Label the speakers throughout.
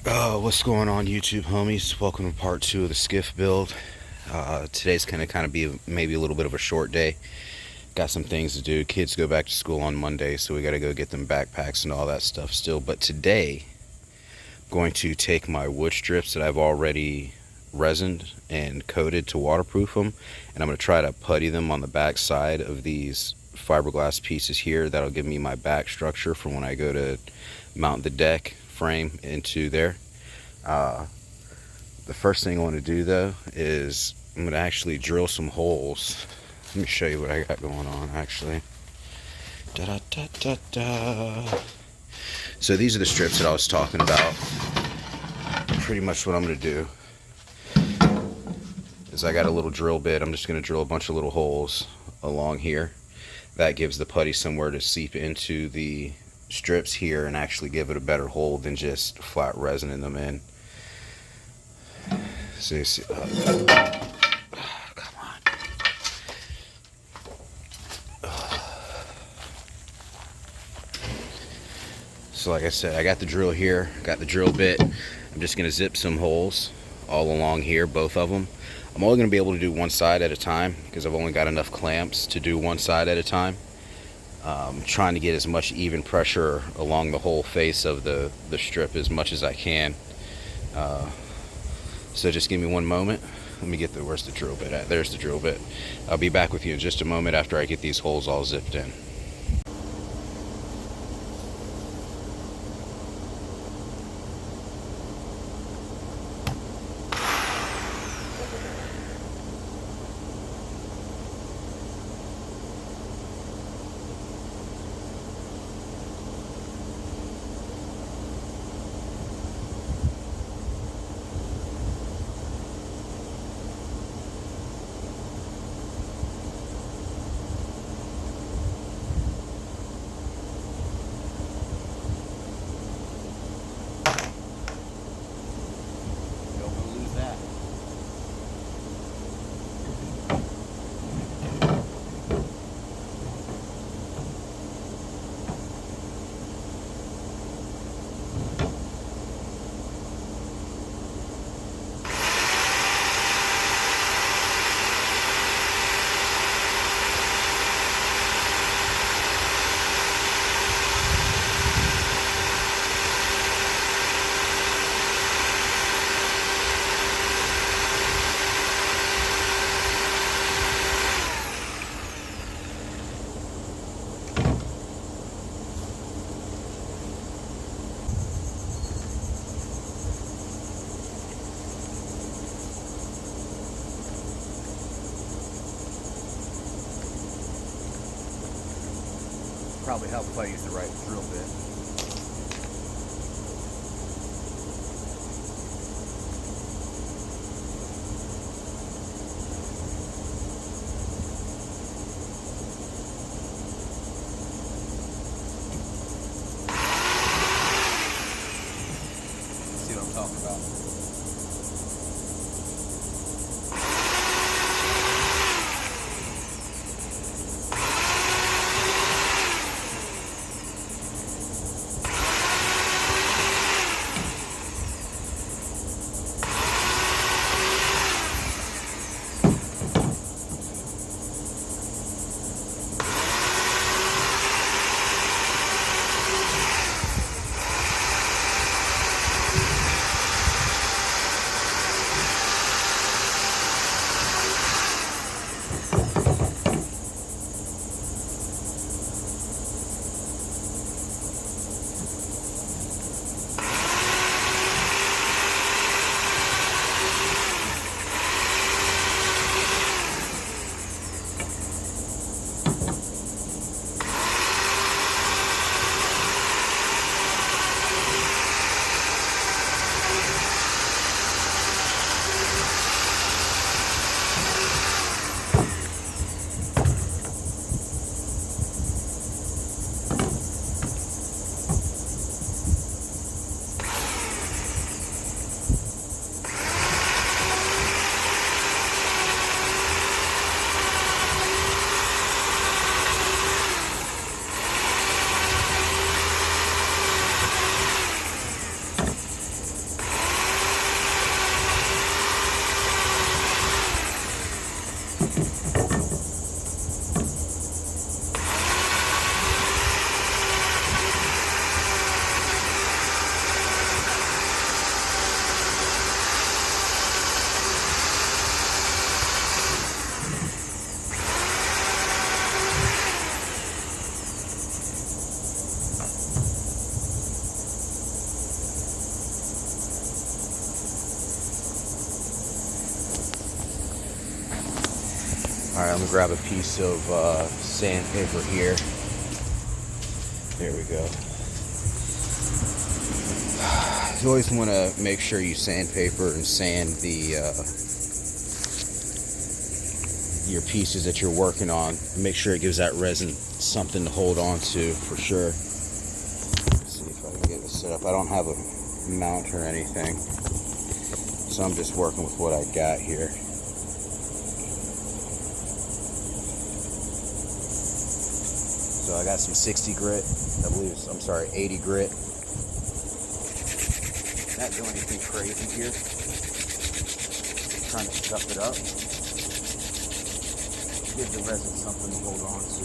Speaker 1: What's going on, YouTube homies? Welcome to part 2 of the Skiff build. Today's gonna kind of be maybe a little bit of a short day. Got some things to do. Kids go back to school on Monday, so we gotta go get them backpacks and all that stuff still. But today, I'm going to take my wood strips that I've already resined and coated to waterproof them, and I'm gonna try to putty them on the back side of these fiberglass pieces here. That'll give me my back structure for when I go to mount the deck frame into there. The first thing I want to do though is I'm going to actually drill some holes. Let me show you what I got going on actually. So these are the strips that I was talking about. Pretty much what I'm going to do is I got a little drill bit. I'm just going to drill a bunch of little holes along here. That gives the putty somewhere to seep into the strips here and actually give it a better hold than just flat resining them in. So you see, come on. So like I said, I got the drill here, got the drill bit. I'm just gonna zip some holes all along here, both of them. I'm only gonna be able to do one side at a time because I've only got enough clamps to do one side at a time. Trying to get as much even pressure along the whole face of the strip as much as I can. So just give me one moment. Let me get where's the drill bit at? There's the drill bit. I'll be back with you in just a moment after I get these holes all zipped in. Probably help if I use the right drill bit. See what I'm talking about? I'm gonna grab a piece of sandpaper here. There we go. You always want to make sure you sandpaper and sand your pieces that you're working on. Make sure it gives that resin something to hold on to for sure. Let's see if I can get this set up. I don't have a mount or anything, so I'm just working with what I got here. So I got some 60 grit, I believe it's, I'm sorry, 80 grit. Not doing anything crazy here. Trying to stuff it up. Give the resin something to hold on to.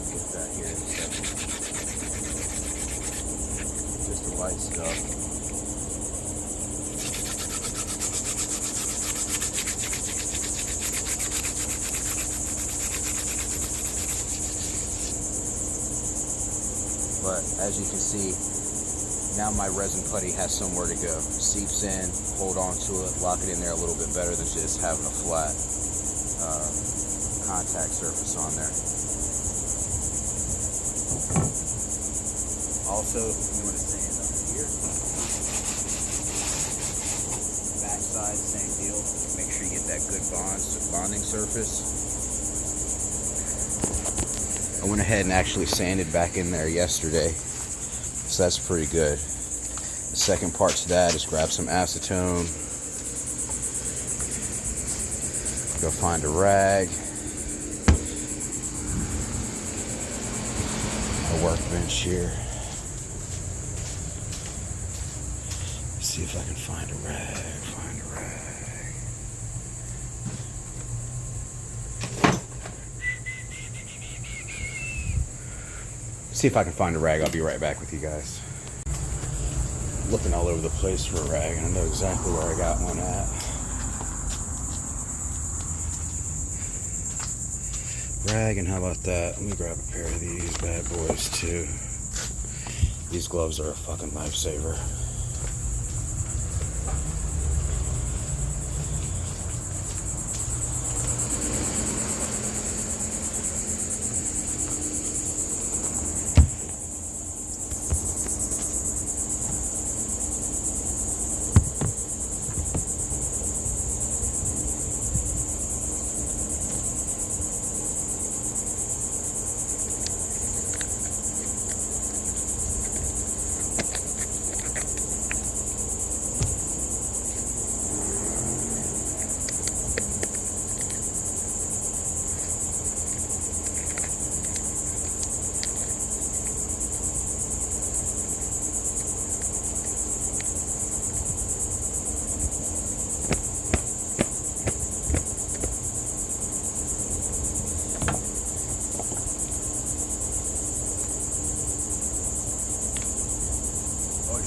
Speaker 1: Get that here in a second. Just the light stuff. But as you can see, now my resin putty has somewhere to go. Seeps in, hold on to it, lock it in there a little bit better than just having a flat contact surface on there. Also, you want to sand up here. Backside, same deal. Make sure you get that good bonding surface. I went ahead and actually sanded back in there yesterday, so that's pretty good. The second part to that is grab some acetone, go find a rag, a workbench here. Let's see if I can find a rag, See if I can find a rag. I'll be right back with you guys. Looking all over the place for a rag, and I know exactly where I got one at. Rag, and how about that? Let me grab a pair of these bad boys too. These gloves are a fucking lifesaver.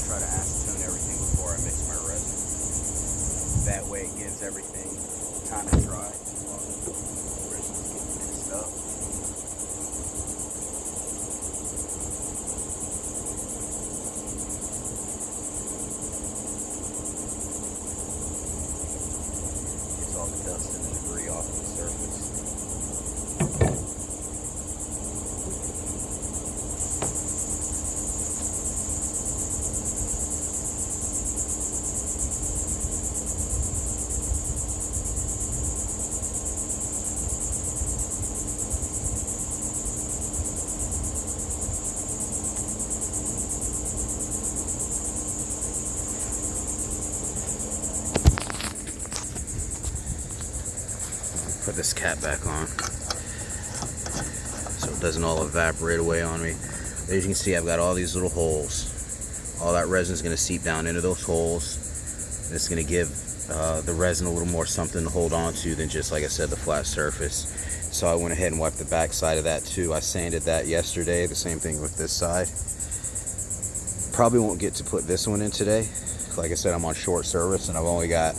Speaker 1: Try to acetone everything before I mix my resin. That way it gives everything time to dry while the resin's getting mixed up. Gets all the dust and the debris off of the surface. Put this cap back on so it doesn't all evaporate away on me. As you can see, I've got all these little holes. All that resin is going to seep down into those holes. It's going to give the resin a little more something to hold on to than just, like I said, the flat surface. So I went ahead and wiped the back side of that too. I sanded that yesterday. The same thing with this side. Probably won't get to put this one in today. Like I said, I'm on short service and I've only got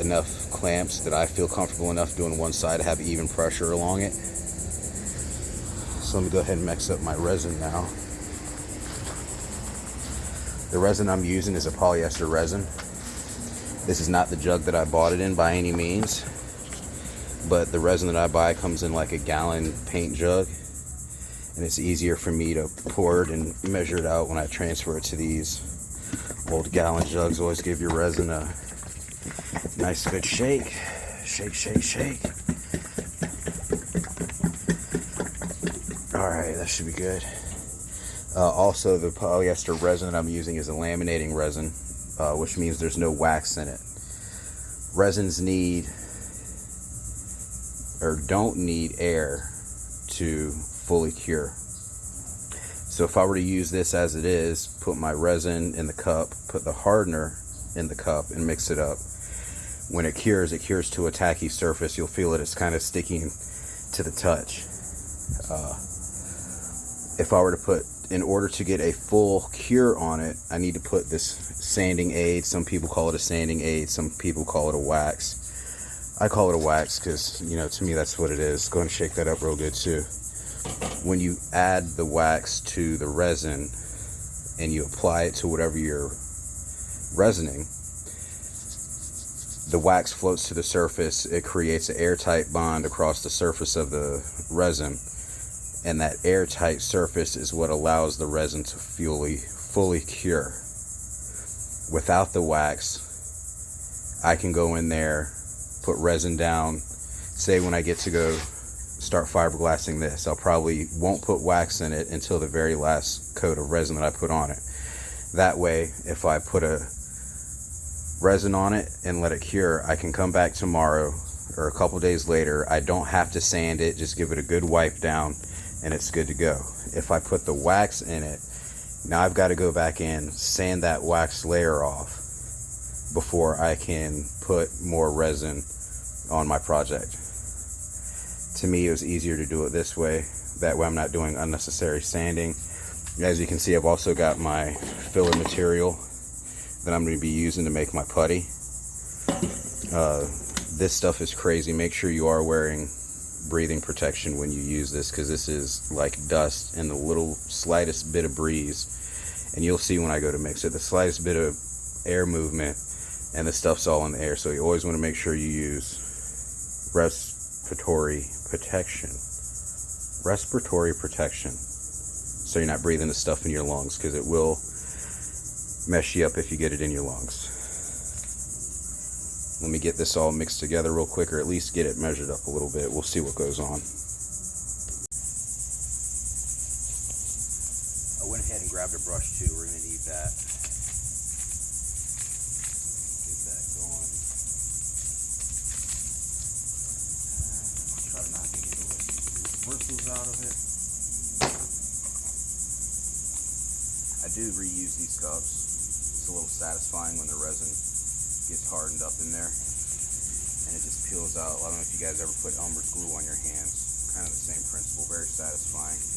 Speaker 1: enough clamps that I feel comfortable enough doing one side to have even pressure along it. So let me go ahead and mix up my resin now. The resin I'm using is a polyester resin. This is not the jug that I bought it in by any means, but the resin that I buy comes in like a gallon paint jug, and it's easier for me to pour it and measure it out when I transfer it to these old gallon jugs. Always give your resin a nice good shake. Shake, shake, shake. Alright, that should be good. Also, the polyester resin that I'm using is a laminating resin, which means there's no wax in it. Resins need or don't need air to fully cure. So if I were to use this as it is, put my resin in the cup, put the hardener in the cup, and mix it up, when it cures to a tacky surface. You'll feel it, it's kind of sticking to the touch. If I were to put, in order to get a full cure on it, I need to put this sanding aid. Some people call it a sanding aid, some people call it a wax. I call it a wax because, you know, to me that's what it is. Go ahead and shake that up real good too. When you add the wax to the resin and you apply it to whatever you're resining, the wax floats to the surface. It creates an airtight bond across the surface of the resin, and that airtight surface is what allows the resin to fully cure. Without the wax, I can go in there, put resin down. Say when I get to go start fiberglassing this, I'll probably won't put wax in it until the very last coat of resin that I put on it. That way, if I put a resin on it and let it cure, I can come back tomorrow or a couple days later. I don't have to sand it, just give it a good wipe down and it's good to go. If I put the wax in it, now I've got to go back in, sand that wax layer off before I can put more resin on my project. To me, it was easier to do it this way. That way I'm not doing unnecessary sanding. As you can see, I've also got my filler material that I'm going to be using to make my putty. This stuff is crazy. Make sure you are wearing breathing protection when you use this, because this is like dust and the little slightest bit of breeze, and you'll see when I go to mix it, the slightest bit of air movement and the stuff's all in the air. So you always want to make sure you use respiratory protection, so you're not breathing the stuff in your lungs, because it will mess you up if you get it in your lungs. Let me get this all mixed together real quick, or at least get it measured up a little bit. We'll see what goes on. I went ahead and grabbed a brush too. We're going to need that. Get that going. Try to not get any bristles out of it. I do reuse these cups. It's a little satisfying when the resin gets hardened up in there and it just peels out. I don't know if you guys ever put Elmer's glue on your hands. Kind of the same principle. Very satisfying. Let's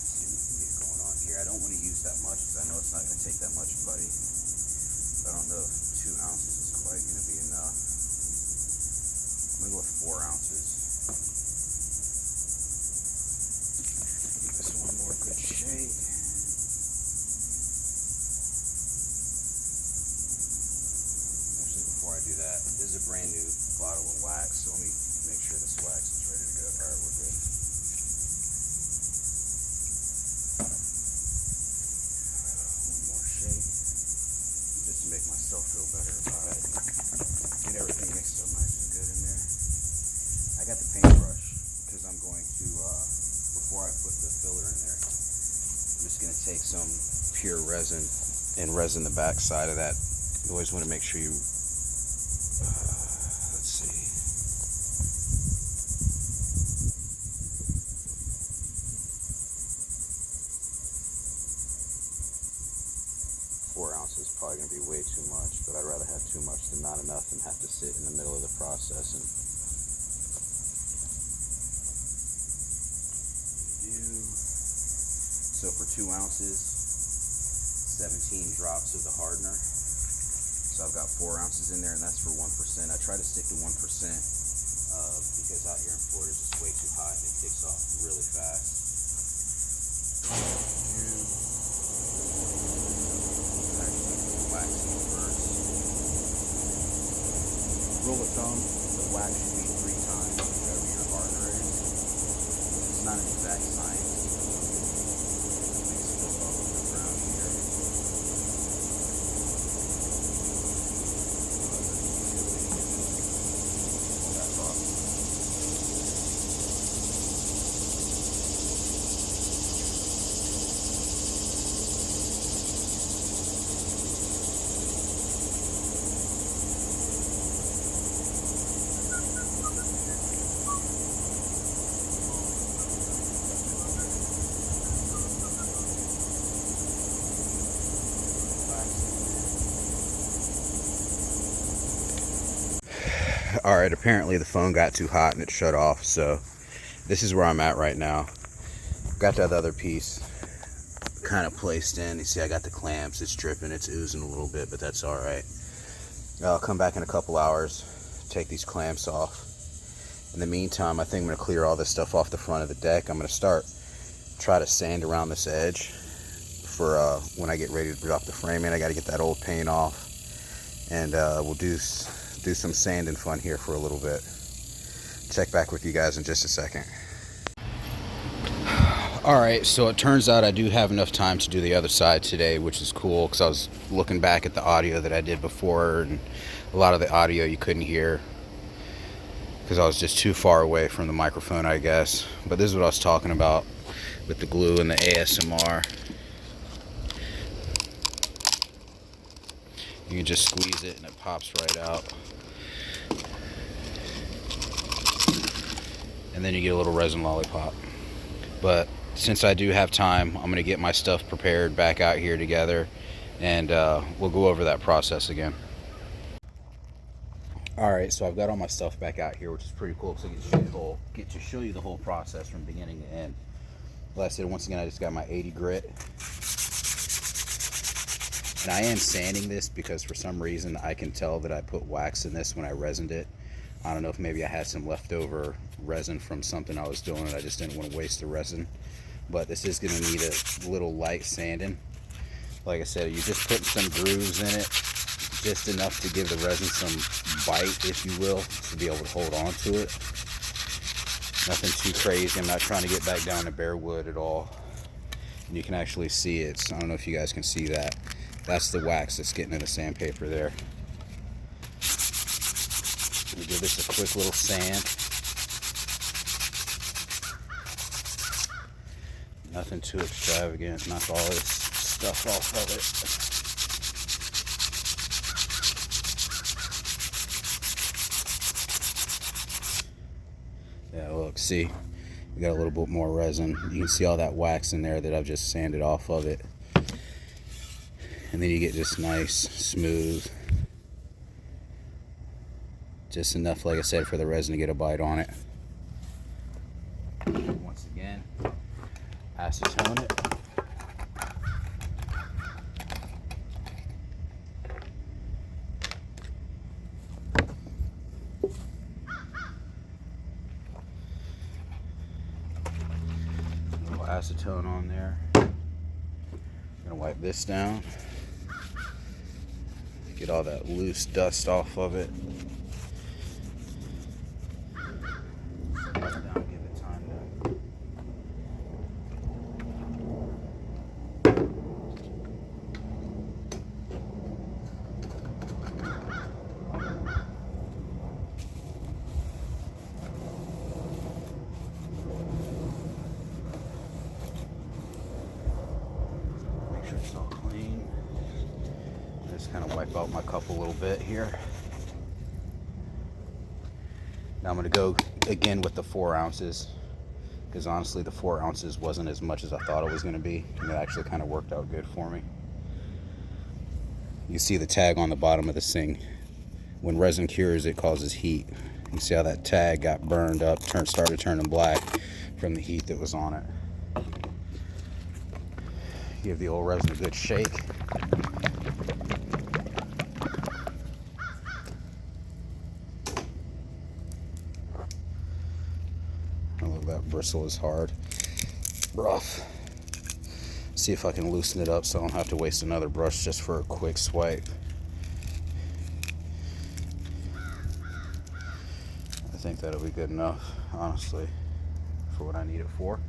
Speaker 1: see what we can get going on here. I don't want to use that much because I know it's not going to take that much putty. I don't know if 2 ounces is quite going to be enough. I'm going to go with 4 ounces. Give this one more good shake. This is a brand new bottle of wax, so let me make sure this wax is ready to go. Alright, we're good. One more shake, just to make myself feel better about it. Get everything mixed up nice and good in there. I got the paintbrush, because I'm going to, before I put the filler in there, I'm just going to take some pure resin and resin the back side of that. You always want to make sure you let's see. 4 ounces is probably going to be way too much, but I'd rather have too much than not enough and have to sit in the middle of the process and so for 2 ounces, 17 drops of the hardener. So I've got 4 ounces in there, and that's for 1%. I try to stick to 1% because out here in Florida it's just way too hot and it kicks off really fast. waxing first. Rule of thumb, the wax should be 3 times whatever your partner is. It's not an exact science. Let me slip off the ground here. That's off. Alright, apparently the phone got too hot and it shut off, so this is where I'm at right now. Got that other piece kind of placed in. You see I got the clamps, it's dripping, it's oozing a little bit, but that's alright. I'll come back in a couple hours, take these clamps off. In the meantime, I think I'm going to clear all this stuff off the front of the deck. I'm going to try to sand around this edge for when I get ready to drop the frame in. I got to get that old paint off, and we'll do some sanding fun here for a little bit. Check back with you guys in just a second. Alright, so it turns out I do have enough time to do the other side today, which is cool, because I was looking back at the audio that I did before, and a lot of the audio you couldn't hear because I was just too far away from the microphone, I guess. But this is what I was talking about with the glue and the ASMR. You can just squeeze it and it pops right out. And then you get a little resin lollipop. But since I do have time, I'm going to get my stuff prepared back out here together, and we'll go over that process again. Alright, so I've got all my stuff back out here, which is pretty cool, because I get to show you the whole process from beginning to end. Like I said, once again, I just got my 80 grit. And I am sanding this because for some reason I can tell that I put wax in this when I resined it. I don't know if maybe I had some leftover resin from something I was doing and I just didn't want to waste the resin. But this is going to need a little light sanding. Like I said, you're just putting some grooves in it, just enough to give the resin some bite, if you will, to be able to hold on to it. Nothing too crazy. I'm not trying to get back down to bare wood at all. And you can actually see it. I don't know if you guys can see that. That's the wax that's getting in the sandpaper there. Let me give this a quick little sand. Nothing too extravagant. Knock all this stuff off of it. Yeah, look, see, we got a little bit more resin. You can see all that wax in there that I've just sanded off of it. And then you get just nice, smooth, just enough, like I said, for the resin to get a bite on it. Once again, acetone it. A little acetone on there. I'm gonna wipe this down. Get all that loose dust off of it. Make sure it's all clean. Just kind of wipe out my cup a little bit here. Now I'm going to go again with the 4 ounces, because honestly the 4 ounces wasn't as much as I thought it was going to be, and it actually kind of worked out good for me. You see the tag on the bottom of this thing. When resin cures, it causes heat. You see how that tag got burned up, started turning black from the heat that was on it. Give the old resin a good shake. Oh, look, that bristle is hard. Rough. see if I can loosen it up so I don't have to waste another brush just for a quick swipe. I think that'll be good enough, honestly, for what I need it for.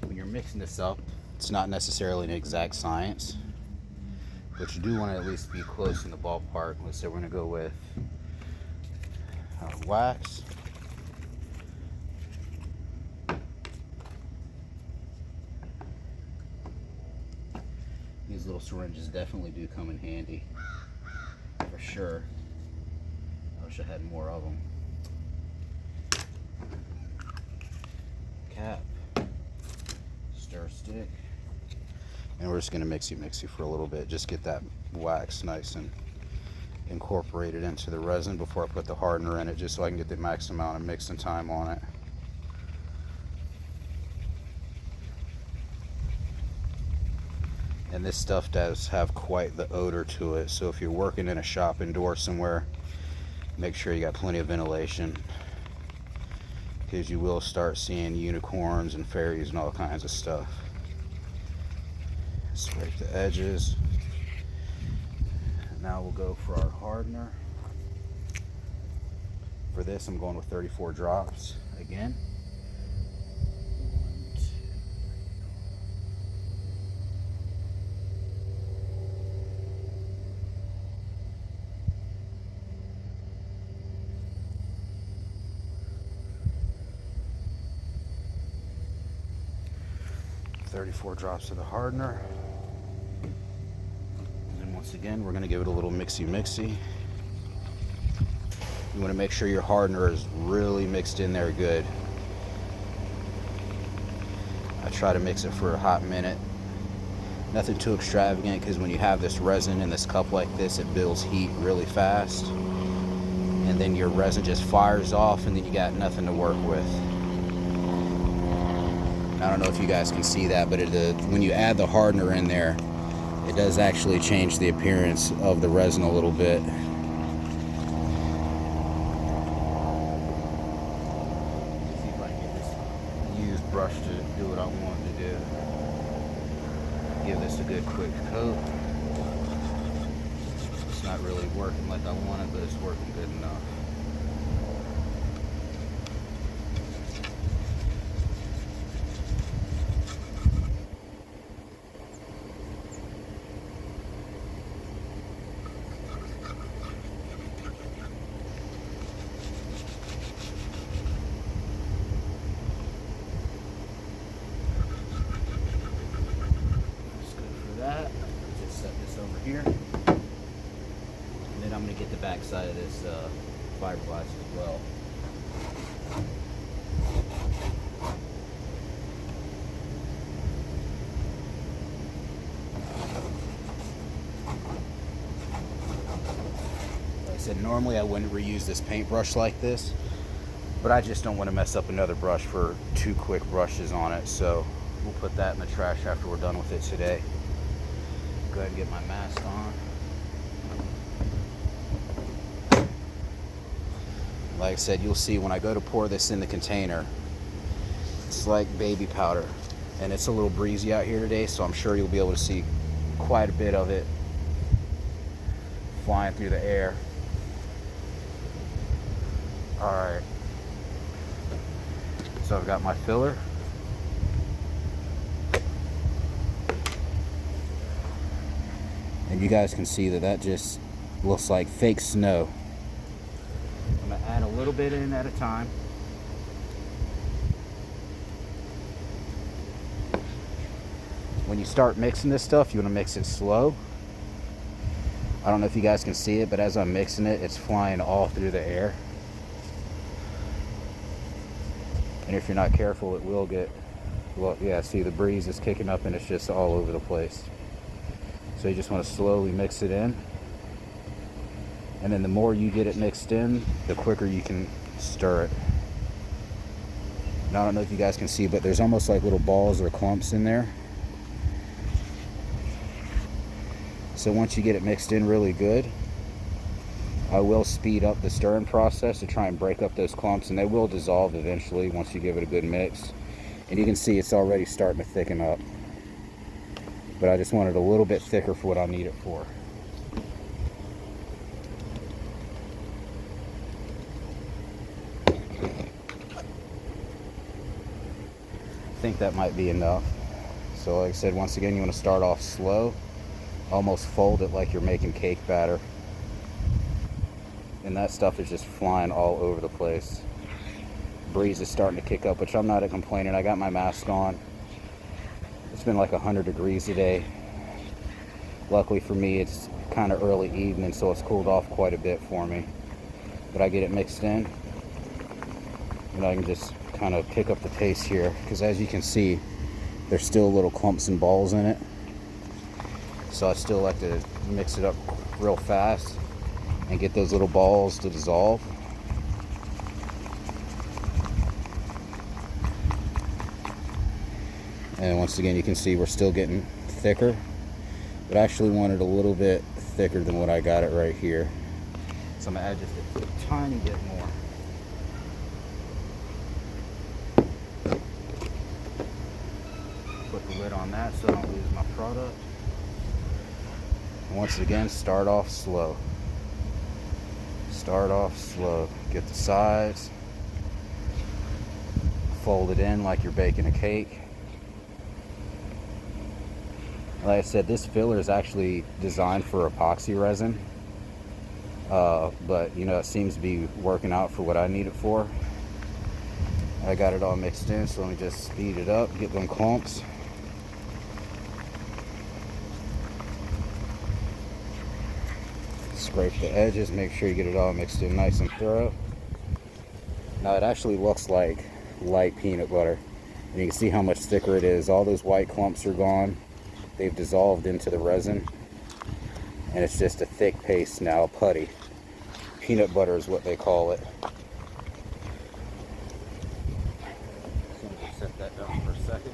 Speaker 1: When you're mixing this up, it's not necessarily an exact science, but you do want to at least be close in the ballpark. Let's say we're going to go with wax. These little syringes definitely do come in handy, for sure. I wish I had more of them. Cap. Stir stick, and we're just going to mixy for a little bit, just get that wax nice and incorporated into the resin before I put the hardener in it, just so I can get the max amount of mixing time on it. And this stuff does have quite the odor to it, so if you're working in a shop indoors somewhere, make sure you got plenty of ventilation, because you will start seeing unicorns and fairies and all kinds of stuff. Scrape the edges. Now we'll go for our hardener. For this, I'm going with 34 drops again. 34 drops of the hardener. And then once again, we're going to give it a little mixy. You want to make sure your hardener is really mixed in there good. I try to mix it for a hot minute. Nothing too extravagant, because when you have this resin in this cup like this, it builds heat really fast. And then your resin just fires off, and then you got nothing to work with. I don't know if you guys can see that, but when you add the hardener in there, it does actually change the appearance of the resin a little bit. See if I can get this used brush to do what I want it to do. Give this a good quick coat. It's not really working like I want it, but it's working good enough. Just set this over here, and then I'm going to get the back side of this fiberglass as well. Like I said, normally I wouldn't reuse this paintbrush like this, but I just don't want to mess up another brush for 2 quick brushes on it, so we'll put that in the trash after we're done with it today. Go ahead and get my mask on. Like I said, you'll see when I go to pour this in the container, it's like baby powder. And it's a little breezy out here today, so I'm sure you'll be able to see quite a bit of it flying through the air. Alright. So I've got my filler. And you guys can see that just looks like fake snow. I'm going to add a little bit in at a time. When you start mixing this stuff, you want to mix it slow. I don't know if you guys can see it, but as I'm mixing it, it's flying all through the air. And if you're not careful, it will get, well, yeah, see the breeze is kicking up and it's just all over the place. So you just want to slowly mix it in. And then the more you get it mixed in, the quicker you can stir it. And I don't know if you guys can see, but there's almost like little balls or clumps in there. So once you get it mixed in really good, I will speed up the stirring process to try and break up those clumps, and they will dissolve eventually once you give it a good mix. And you can see it's already starting to thicken up. But I just want it a little bit thicker for what I need it for. I think that might be enough. So like I said, once again, you want to start off slow. Almost fold it like you're making cake batter. And that stuff is just flying all over the place. Breeze is starting to kick up, which I'm not complaining. I got my mask on. It's been like 100 degrees today. Luckily for me, it's kind of early evening, so it's cooled off quite a bit for me. But I get it mixed in, and I can just kind of pick up the pace here, because as you can see, there's still little clumps and balls in it. So I still like to mix it up real fast and get those little balls to dissolve. And once again, you can see we're still getting thicker, but I actually want it a little bit thicker than what I got it right here. So I'm gonna add just a tiny bit more. Put the lid on that so I don't lose my product. And once again, start off slow. Start off slow. Get the sides. Fold it in like you're baking a cake. Like I said, this filler is actually designed for epoxy resin. But you know, it seems to be working out for what I need it for. I got it all mixed in, so let me just speed it up, get them clumps. Scrape the edges, make sure you get it all mixed in nice and thorough. Now it actually looks like light peanut butter. And you can see how much thicker it is. All those white clumps are gone. They've dissolved into the resin. And it's just a thick paste now, putty. Peanut butter is what they call it. So I'm going to set that down for a second.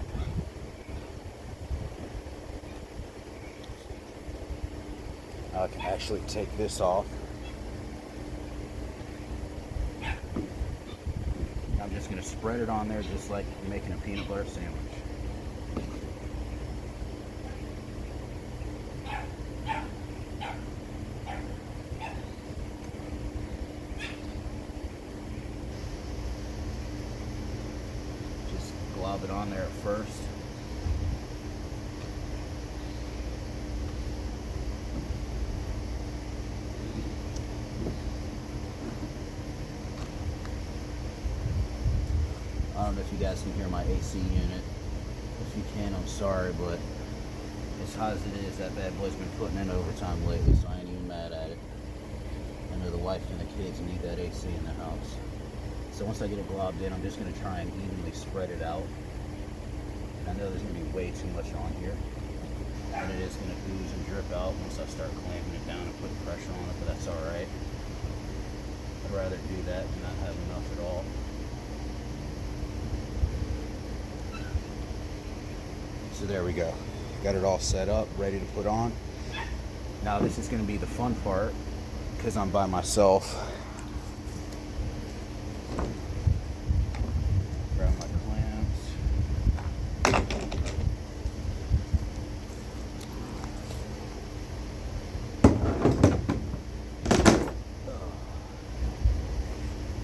Speaker 1: Now I can actually take this off. I'm just going to spread it on there just like you're making a peanut butter sandwich. Just glob it on there at first. I don't know if you guys can hear my AC unit. If you can, I'm sorry, but as hot as it is, that bad boy's been putting in overtime lately, so I ain't even mad at it. I know the wife and the kids need that AC in the house. So once I get it globbed in, I'm just going to try and evenly spread it out. I know there's going to be way too much on here, and it is going to ooze and drip out once I start clamping it down and putting pressure on it, but that's alright. I'd rather do that than not have enough at all. So there we go. Got it all set up, ready to put on. Now this is going to be the fun part because I'm by myself. Grab my clamps.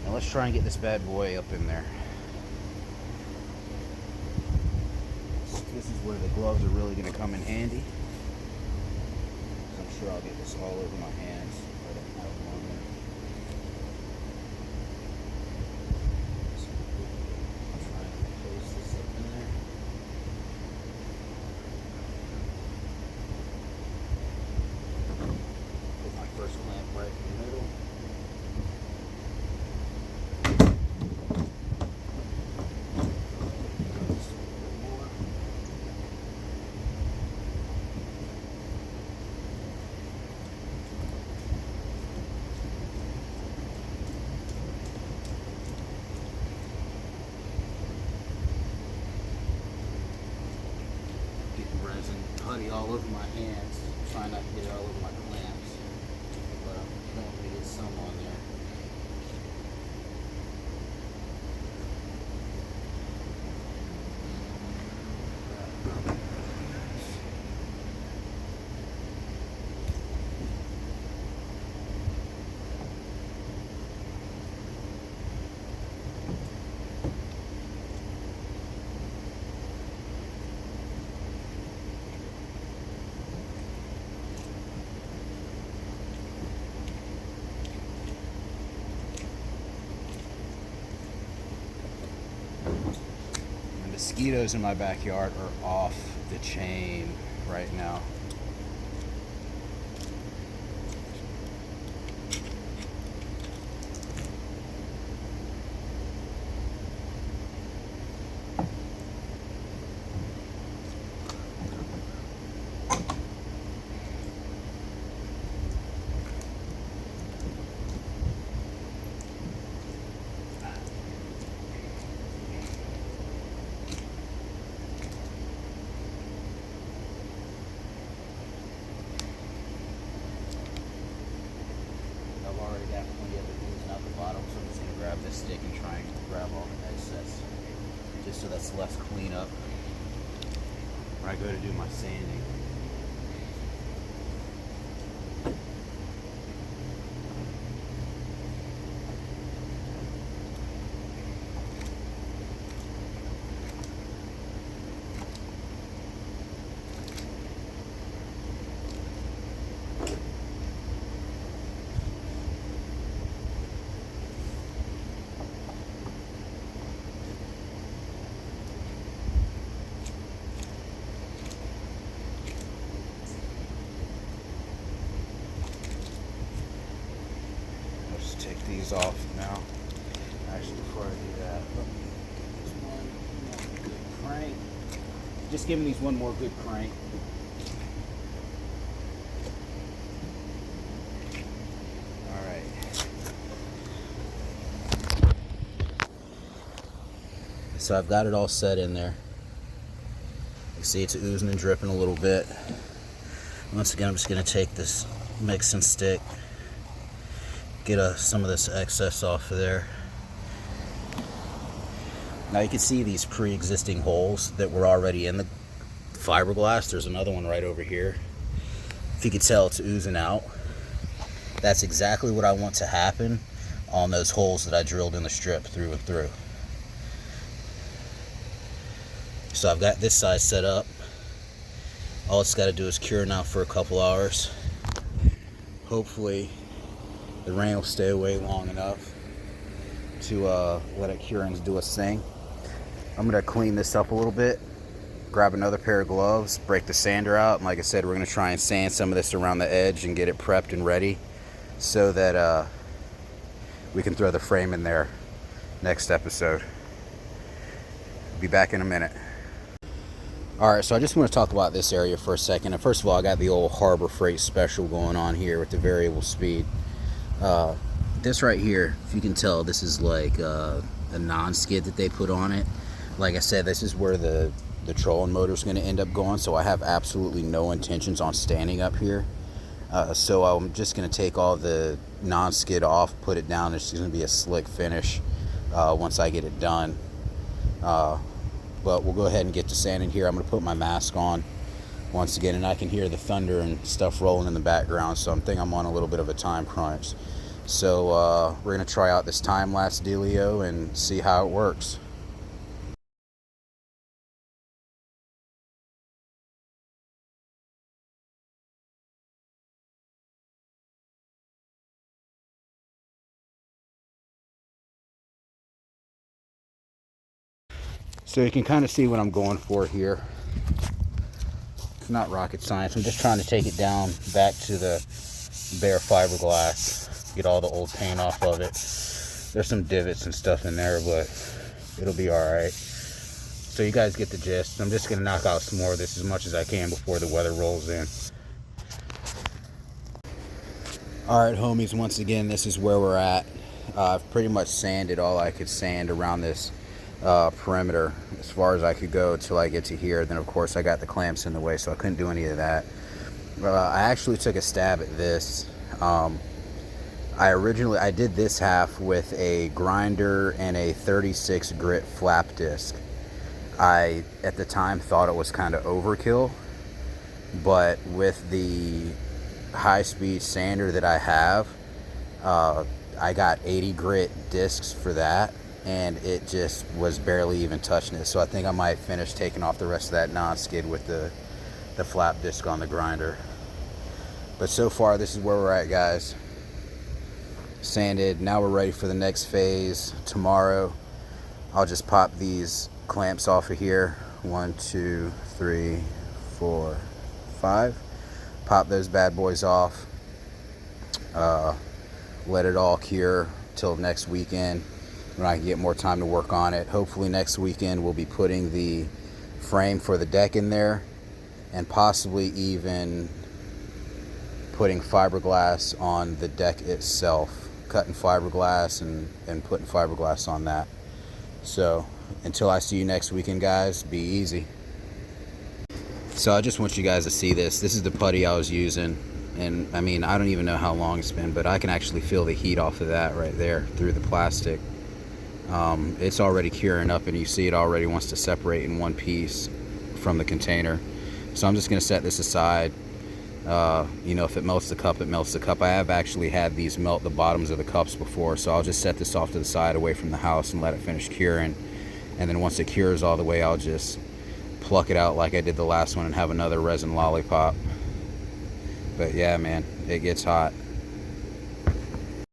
Speaker 1: Now let's try and get this bad boy up in there. This is where the gloves are really going to come in handy. I'm sure I'll get this all over my hands if I don't have them on there. So I'll try and place this up in there. Put my first clamp right in the middle. all over my hands. Trying not to get it all over my clamps, but I'm going to get some on there. Mosquitoes in my backyard are off the chain right now. This stick and try and grab all the excess, just so that's less cleanup when I go to do my sanding. Take these off now. Actually, before I do that, let me get this one good crank. Just giving these one more good crank. All right. So I've got it all set in there. You see it's oozing and dripping a little bit. Once again, I'm just going to take this mixing stick, get some of this excess off of there. Now you can see these pre-existing holes that were already in the fiberglass. There's another one right over here. If you can tell, it's oozing out. That's exactly what I want to happen on those holes that I drilled in the strip through and through. So I've got this side set up. All it's got to do is cure now for a couple hours. Hopefully the rain will stay away long enough to let it cure and do its thing. I'm going to clean this up a little bit, grab another pair of gloves, break the sander out, and like I said, we're going to try and sand some of this around the edge and get it prepped and ready so that we can throw the frame in there next episode. Be back in a minute. Alright, so I just want to talk about this area for a second. And first of all, I got the old Harbor Freight special going on here with the variable speed. This right here, if you can tell, this is like a non-skid that they put on it. Like I said, this is where the trolling motor is going to end up going, so I have absolutely no intentions on standing up here. So I'm just going to take all the non-skid off, put it down. It's going to be a slick finish once I get it done. But we'll go ahead and get to sanding here. I'm going to put my mask on once again, and I can hear the thunder and stuff rolling in the background, so I think I'm on a little bit of a time crunch. So we're going to try out this time-lapse dealio and see how it works. So you can kind of see what I'm going for here. It's not rocket science. I'm just trying to take it down back to the bare fiberglass, get all the old paint off of it. There's some divots and stuff in there, but it'll be alright. So you guys get the gist. I'm just going to knock out some more of this as much as I can before the weather rolls in. Alright homies, once again, this is where we're at. I've pretty much sanded all I could sand around this perimeter as far as I could go till I get to here. Then of course I got the clamps in the way, so I couldn't do any of that. I actually took a stab at this. I did this half with a grinder and a 36 grit flap disc. I at the time thought it was kind of overkill, but with the high-speed sander that I have, I got 80 grit discs for that, and it just was barely even touching it. So I think I might finish taking off the rest of that non-skid with the flap disc on the grinder. But so far this is where we're at, guys. Sanded. Now we're ready for the next phase. Tomorrow I'll just pop these clamps off of here. 1, 2, 3, 4, 5. Pop those bad boys off. Let it all cure till next weekend when I can get more time to work on it. Hopefully next weekend we'll be putting the frame for the deck in there, and possibly even putting fiberglass on the deck itself, cutting fiberglass and putting fiberglass on that. So until I see you next weekend, guys, be easy. So I just want you guys to see this. This is the putty I was using, and I mean, I don't even know how long it's been, but I can actually feel the heat off of that right there through the plastic. It's already curing up, and you see it already wants to separate in one piece from the container. So I'm just going to set this aside. You know, if it melts the cup, it melts the cup. I have actually had these melt the bottoms of the cups before, so I'll just set this off to the side away from the house and let it finish curing. And then once it cures all the way, I'll just pluck it out like I did the last one and have another resin lollipop. But yeah, man, it gets hot.